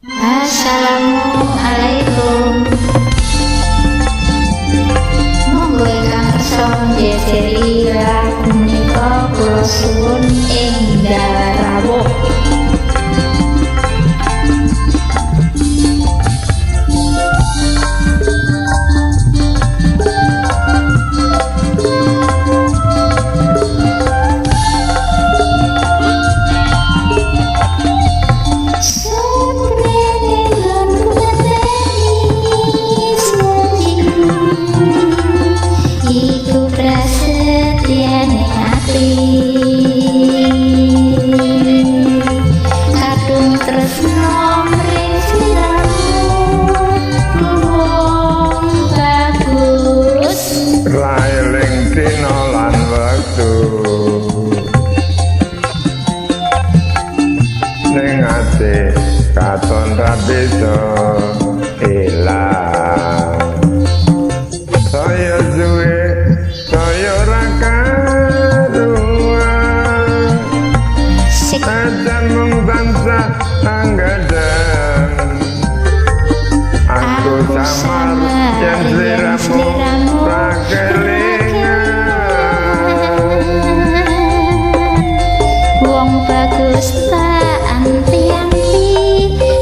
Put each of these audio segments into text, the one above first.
Assalamualaikum. Monggo ingkang kersa njejeri lagu menika kula suwun ing rawuh. Katon rabiso ilang saya suwe saya rakaruan ajan mung tansah anggadang aku samar yen sliramu rakelingan wong bagus tak anti-anti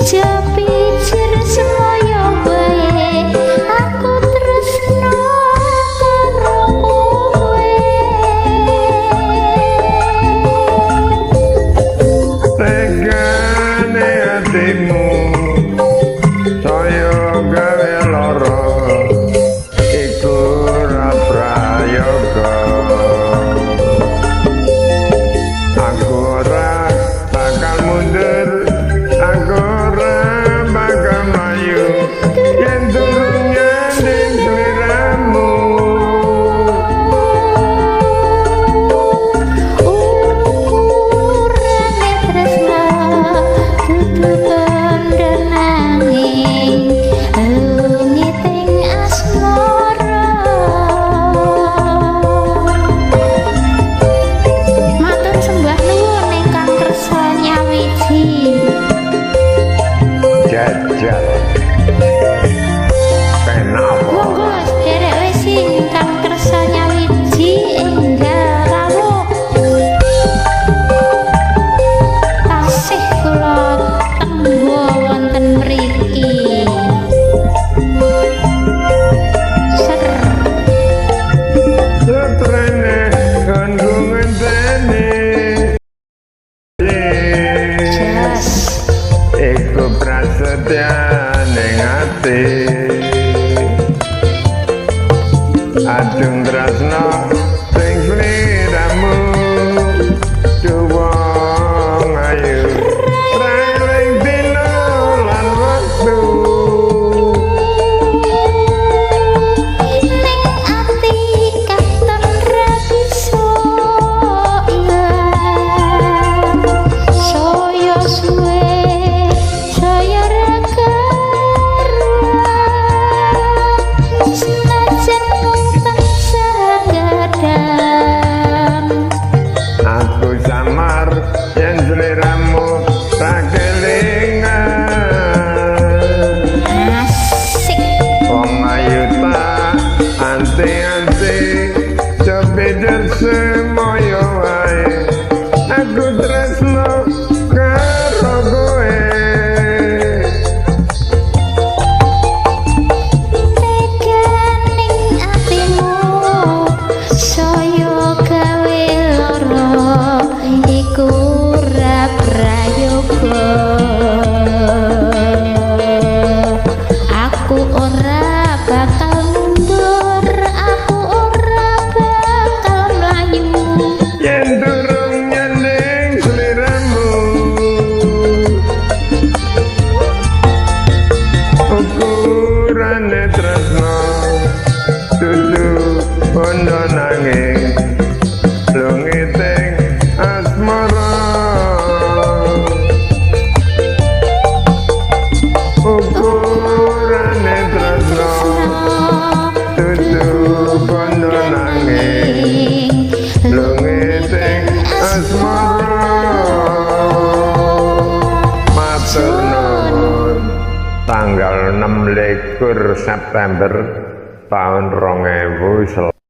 sepicir semoyo bae aku tresno karo kowe tegane atimu saya gawe lara iku ora prayoga aku ora bakal mundur aku iku prasetya ning ati adung tresno sing sliramu wong ayu railing dina lan wektu ning ati katon ra bisa ilang saya suwe yen sliramu rakelingan asik wong ayu tak anti-anti cepet semoyo wae aku tresno karo kowe teganing atimu saya gawe lara iku ora prayoga aku ora bakal mundur aku ora bakal mlayu yen durung nyening sliramu ukurane tresno dudu bondo nanging lungiting asmara ukurane tresno dudu bondo nanging lungiting asmara matur nuwun tanggal 26 September tahun 2000.